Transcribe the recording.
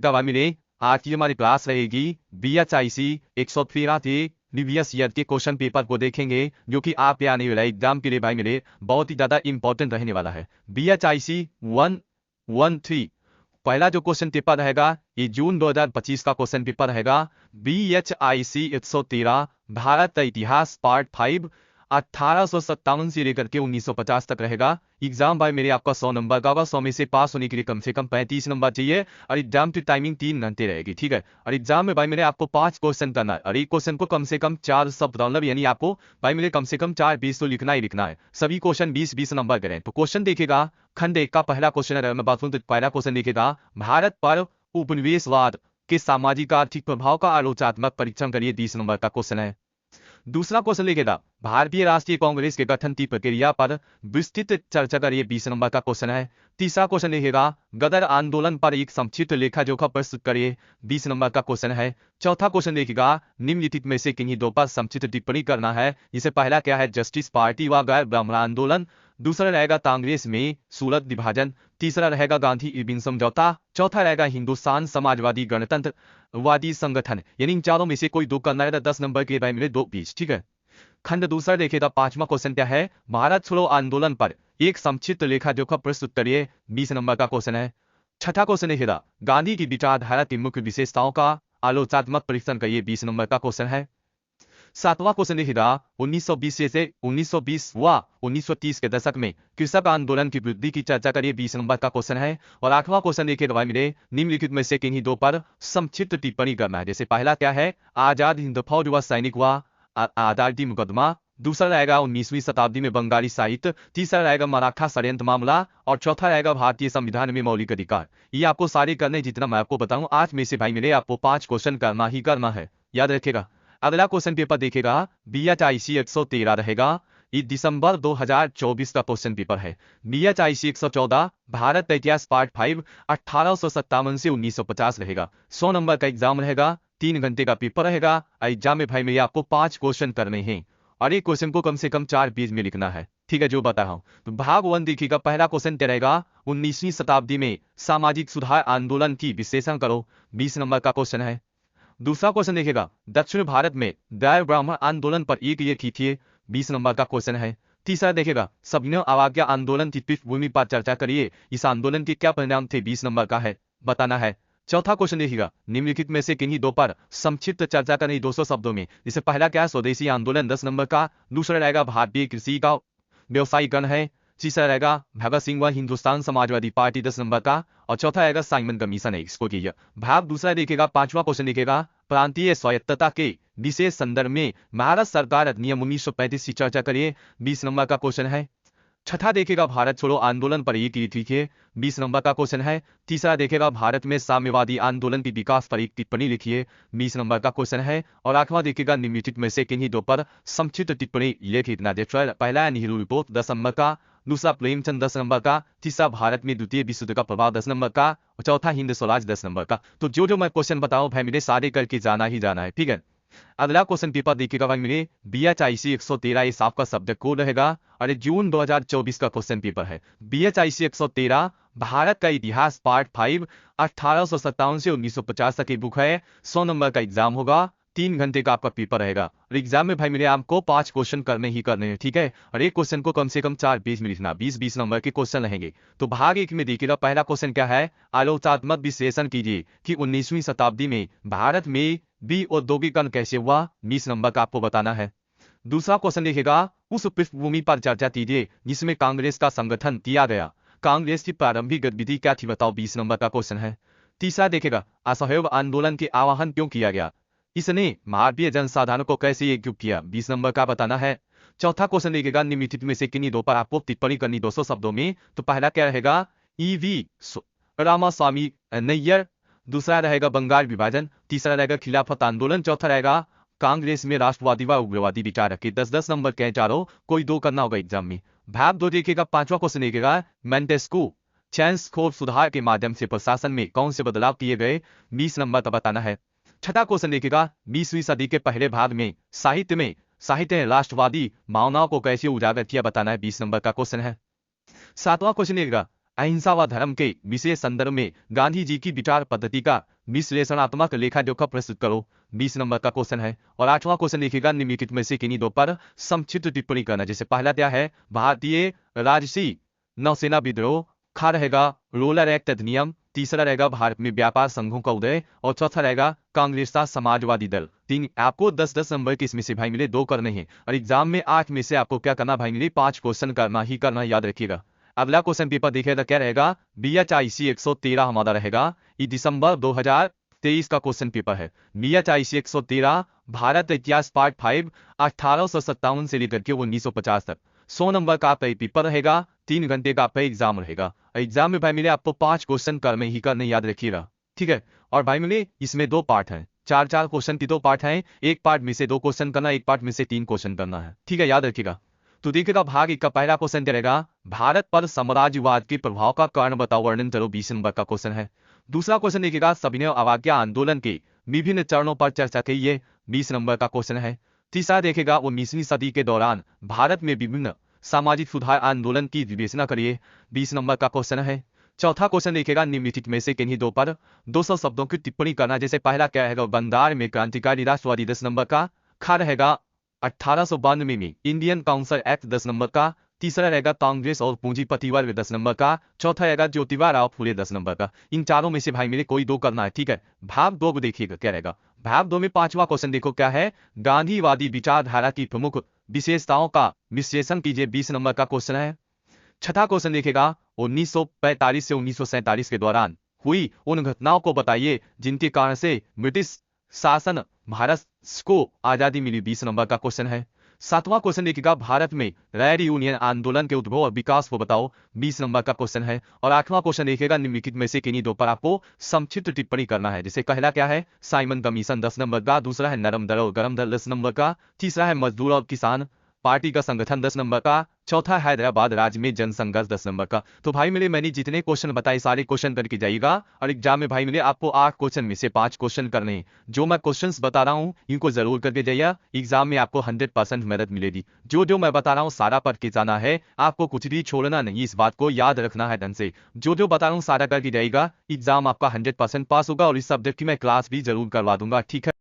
दवा मिले आज की हमारी क्लास रहेगी BHIC 113 थे प्रीवियस ईयर के क्वेश्चन पेपर को देखेंगे जो कि आपके आने वाला एग्जाम के लिए भाई मेरे बहुत ही ज्यादा इंपॉर्टेंट रहने वाला है। BHIC 113 पहला जो क्वेश्चन पेपर रहेगा ये जून 2025 का क्वेश्चन पेपर रहेगा। BHIC 113 भारत का इतिहास पार्ट 5 1857 से लेकर के 1950 तक रहेगा। एग्जाम भाई मेरे आपका 100 नंबर का होगा। 100 में से पास होने के लिए कम से कम 35 नंबर चाहिए और एग्जाम की टाइमिंग 3 घंटे रहेगी, ठीक है। और एग्जाम में भाई मेरे आपको 5 क्वेश्चन करना है और एक क्वेश्चन को कम से कम 4 शब्द मतलब यानी आपको भाई मेरे कम से कम 4 20 तो लिखना ही लिखना है। सभी क्वेश्चन 20-20 नंबर करें। तो क्वेश्चन देखिएगा खंड 1 का पहला क्वेश्चन है, मैं बात करूं तो पहला क्वेश्चन देखिएगा भारत पर उपनिवेशवाद के सामाजिक आर्थिक प्रभाव का आलोचनात्मक परीक्षण करिए, 20 नंबर का क्वेश्चन है। दूसरा क्वेश्चन लिखेगा भारतीय राष्ट्रीय कांग्रेस के गठन की प्रक्रिया पर विस्तृत चर्चा करिए, 20 नंबर का क्वेश्चन है। तीसरा क्वेश्चन लिखेगा गदर आंदोलन पर एक संक्षिप्त लेखा जोखा प्रस्तुत करिए, 20 नंबर का क्वेश्चन है। चौथा क्वेश्चन लिखेगा निम्नलिखित में से किन्हीं दो पर संक्षिप्त टिप्पणी करना है। जिसे पहला क्या है जस्टिस पार्टी व गैर ब्राह्मण आंदोलन, दूसरा रहेगा कांग्रेस में सूरत विभाजन, तीसरा रहेगा गांधी इरविन समझौता, चौथा रहेगा हिंदुस्तान समाजवादी गणतंत्रवादी संगठन। यानी इन चारों में से कोई दो करना है। 10 नंबर के भाई मेरे 2 20, ठीक है। खंड दूसरा देखिएगा पांचवा क्वेश्चन क्या है भारत छोड़ो आंदोलन पर एक संक्षिप्त लेखा जोखा प्रस्तुत करिए, 20 नंबर का क्वेश्चन है। छठा क्वेश्चन देखिएगा गांधी की विचारधारा की मुख्य विशेषताओं का आलोचनात्मक परीक्षण करिए, 20 नंबर का क्वेश्चन है। सातवां क्वेश्चन देखिएगा 1920 से 1920 व 1930 के दशक में कृषक आंदोलन की वृद्धि की चर्चा करिए, 20 नंबर का क्वेश्चन है। और आठवां क्वेश्चन देखिएगा भाई मेरे निम्नलिखित में से किन्हीं दो पर संक्षिप्त टिप्पणी करना है। जैसे पहला क्या है आजाद हिंद फौज व सैनिक व आजादी मुकदमा, दूसरा रहेगा 19वीं शताब्दी में बंगाली साहित्य, तीसरा रहेगा मराठा षड्यंत्र मामला और चौथा रहेगा भारतीय संविधान में मौलिक अधिकार। ये आपको सारे करने जितना मैं आपको बताऊं आज में से भाई मेरे आपको 5 क्वेश्चन करना ही करना है, याद रखिएगा। अगला क्वेश्चन पेपर देखेगा BHIC 113 रहेगा। ये दिसंबर 2024 का क्वेश्चन पेपर है। BHIC 114 भारत का इतिहास पार्ट 5 1857 से 1950 रहेगा। 100 नंबर का एग्जाम रहेगा, 3 घंटे का पेपर रहेगा। एग्जाम में भाई मेरे आपको 5 क्वेश्चन करने हैं और एक क्वेश्चन को कम से कम 4 पेज में लिखना है, ठीक है, जो बता रहा हूं। तो भाग 1 देखिएगा पहला क्वेश्चन क्या रहेगा 19वीं शताब्दी में सामाजिक सुधार आंदोलन की विश्लेषण करो, 20 नंबर का क्वेश्चन है। दूसरा क्वेश्चन देखिएगा दक्षिण भारत में गैर ब्राह्मण आंदोलन पर एक ये खींचिए, 20 नंबर का क्वेश्चन है। तीसरा देखिएगा सविनय अवज्ञा आंदोलन की पृष्ठभूमि पर चर्चा करिए, इस आंदोलन के क्या परिणाम थे, 20 नंबर का है, बताना है। चौथा क्वेश्चन देखिएगा निम्नलिखित में से किन्हीं दो पर संक्षिप्त चर्चा करें 200 शब्दों में। जिसे पहला क्या है स्वदेशी आंदोलन, 10 नंबर का। दूसरा रहेगा भारतीय कृषि का व्यवसायीकरण है, तीसरा रहेगा भगत सिंह व हिंदुस्तान समाजवादी पार्टी, 10 नंबर का। और चौथा रहेगा साइमन कमीशन है, इसको कीजिए। भाग दूसरा देखिएगा पांचवा क्वेश्चन देखिएगा प्रांतीय स्वायत्तता के विशेष संदर्भ में भारत सरकार अधिनियम 1935 की चर्चा करिए, 20 नंबर का क्वेश्चन है। छठा देखेगा भारत छोड़ो आंदोलन पर एक लिखिए, 20 नंबर का क्वेश्चन है। तीसरा देखेगा भारत में साम्यवादी आंदोलन की विकास पर एक टिप्पणी लिखिए, 20 नंबर का क्वेश्चन है। और आठवां देखेगा निम्नलिखित में से किन्हीं दो पर संक्षिप्त टिप्पणी लिखना। पहला है नेहरू रिपोर्ट, 10 नंबर का। दूसरा प्रेमचंद, 10 नंबर का। तीसरा भारत में द्वितीय विश्व युद्ध का प्रभाव, 10 नंबर का। और चौथा हिंद स्वराज, 10 नंबर का। तो जो मैं क्वेश्चन बताऊं भाई मेरे सारे करके जाना ही जाना है, ठीक है। अगला क्वेश्चन पेपर देखिएगा भाई मेरे BHIC 113 इस आपका सब्जेक्ट कोड रहेगा और ये जून 2024 का क्वेश्चन पेपर है। BHIC 113 भारत का इतिहास पार्ट 5 1857 से 1950 तक की बुक है। 100 नंबर का एग्जाम होगा, 3 घंटे का आपका पेपर रहेगा। और एग्जाम में भाई मेरे आपको 5 क्वेश्चन करने ही करने हैं, ठीक है। और एक क्वेश्चन को कम से कम 4 पेज में लिखना, 20-20 नंबर के क्वेश्चन रहेंगे। तो भाग 1 में देखिएगा पहला क्वेश्चन क्या है आलोचनात्मक विश्लेषण कीजिए कि 19वीं शताब्दी में भारत में औद्योगिकरण कैसे हुआ, 20 नंबर का आपको बताना है। दूसरा क्वेश्चन देखिएगा उस पृष्ठभूमि पर चर्चा कीजिए जिसमें कांग्रेस का संगठन किया गया, कांग्रेस की प्रारंभिक गतिविधि क्या थी बताओ, 20 नंबर का क्वेश्चन है। तीसरा देखेगा असहयोग आंदोलन के आह्वान क्यों किया गया, इसने भारतीय जनसाधारण को कैसे एकजुट किया, 20 नंबर का बताना है। चौथा क्वेश्चन देखेगा निम्नलिखित में से किन्हीं दो पर आपको टिप्पणी करनी 200 शब्दों में। तो पहला क्या रहेगा EV रामास्वामी नैयर, दूसरा रहेगा बंगाल विभाजन, तीसरा रहेगा खिलाफत आंदोलन, चौथा रहेगा कांग्रेस में राष्ट्रवादी व उग्रवादी विचारक के। 10-10 नंबर के चारों, कोई दो करना होगा एग्जाम में। भाग 2 देखिएगा पांचवा क्वेश्चन देखेगा मेंटेस्कू चैंसखोर सुधार के माध्यम से प्रशासन में कौन से बदलाव किए गए, 20 नंबर का बताना है। छठा क्वेश्चन देखेगा 20वीं सदी के पहले भाग में साहित्य ने राष्ट्रवादी भावनाओं को कैसे उजागर किया, बताना है, 20 नंबर का क्वेश्चन है। सातवां क्वेश्चन देखेगा अहिंसा व धर्म के विशेष संदर्भ में गांधी जी की विचार पद्धति का विश्लेषणात्मक लेखा जोखा प्रस्तुत करो। 20 नंबर का क्वेश्चन है। और 8वां क्वेश्चन लिखिएगा निम्नलिखित में से किन्हीं दो पर संक्षिप्त टिप्पणी करना। जैसे पहला क्या है, भारतीय राजसी नौसेना विद्रोह, खा रहेगा रोलर एक्ट अधिनियम, तीसरा रहेगा भारत में व्यापार संघों का उदय, और चौथा रहेगा कांग्रेस का समाजवादी दल। तीन आपको 10-10 नंबर के इसमें से भाई मिले 2 करने हैं, और एग्जाम में 8 में से आपको क्या करना भाई मिले 5 क्वेश्चन करना ही करना, याद रखिएगा। अगला क्वेश्चन पेपर देखिएगा क्या रहेगा, BHIC 113 हमारा रहेगा। ये दिसंबर 2023 का क्वेश्चन पेपर है। BHIC 113 भारत इतिहास पार्ट 5 1857 से लेकर के 1950 तक 100 नंबर का आपका पेपर रहेगा। 3 घंटे का आपका एग्जाम रहेगा। एग्जाम में भाई मिले आपको 5 क्वेश्चन करने ही करने, याद रखिएगा, ठीक है। और भाई मिले इसमें 2 पार्ट हैं, 4-4 क्वेश्चन की 2 पार्ट हैं। एक पार्ट में से 2 क्वेश्चन करना, एक पार्ट में से 3 क्वेश्चन करना है, ठीक है, याद रखिएगा। तो देखिएगा भाग 1 का पहला क्वेश्चन क्या रहेगा, भारत पर साम्राज्यवाद के प्रभाव का कारण बताओ, वर्णन करो। 20 नंबर का क्वेश्चन है। दूसरा क्वेश्चन देखिएगा, सविनय अवज्ञा आंदोलन के विभिन्न चरणों पर चर्चा कीजिए। 20 नंबर का क्वेश्चन है। तीसरा देखेगा 19वीं सदी के दौरान भारत में विभिन्न सामाजिक सुधार आंदोलन की विवेचना करिए। 20 नंबर का क्वेश्चन है। चौथा क्वेश्चन देखिएगा निम्नलिखित में से किन्हीं दो पर 200 शब्दों की टिप्पणी करना। जैसे पहला क्या रहेगा, बंगाल में क्रांतिकारी राष्ट्रवादी, 10 नंबर का। खा रहेगा 1892 में इंडियन काउंसिल एक्ट, 10 नंबर का। तीसरा रहेगा कांग्रेस और पूंजीपति वर्ग, 10 नंबर का। चौथा रहेगा ज्योतिबा राव फुले, 10 नंबर का। इन चारों में से भाई मेरे कोई 2 करना है, ठीक है। भाग 2 देखिएगा क्या रहेगा। भाग 2 में 5वां क्वेश्चन देखो क्या है, गांधीवादी विचारधारा की प्रमुख विशेषताओं का विश्लेषण कीजिए। 20 नंबर का क्वेश्चन है। छठा क्वेश्चन देखेगा 1945 से 1947 के दौरान हुई उन घटनाओं को बताइए जिनके कारण से ब्रिटिश शासन भारत को आजादी मिली। 20 नंबर का क्वेश्चन है। 7वां क्वेश्चन देखिएगा, भारत में ट्रेड यूनियन आंदोलन के उद्भव और विकास को बताओ। 20 नंबर का क्वेश्चन है। और 8वां क्वेश्चन देखिएगा, निम्नलिखित में से किन्हीं दो पर आपको संक्षिप्त टिप्पणी करना है। जैसे पहला क्या है, साइमन कमीशन, 10 नंबर का। दूसरा है नरम दर और गरम दर, 10 नंबर का। तीसरा है मजदूर और किसान पार्टी का संगठन, 10 नंबर का। चौथा हैदराबाद राज्य में जनसंघर्ष, 10 नंबर का। तो भाई मिले मैंने जितने क्वेश्चन बताए सारे क्वेश्चन करके जाइएगा, और एग्जाम में भाई मिले आपको 8 क्वेश्चन में से 5 क्वेश्चन करने हैं। जो मैं क्वेश्चंस बता रहा हूं इनको जरूर करके जाइए, एग्जाम में आपको 100% मदद मिलेगी। जो जो मैं बता रहा हूं सारा पढ़ के जाना है, आपको कुछ भी छोड़ना नहीं, इस बात को याद रखना है ढंग से। जो जो बता रहा हूं सारा करके जाइएगा, एग्जाम आपका 100% पास होगा, और इस सब्जेक्ट की मैं क्लास भी जरूर करवा दूंगा, ठीक है।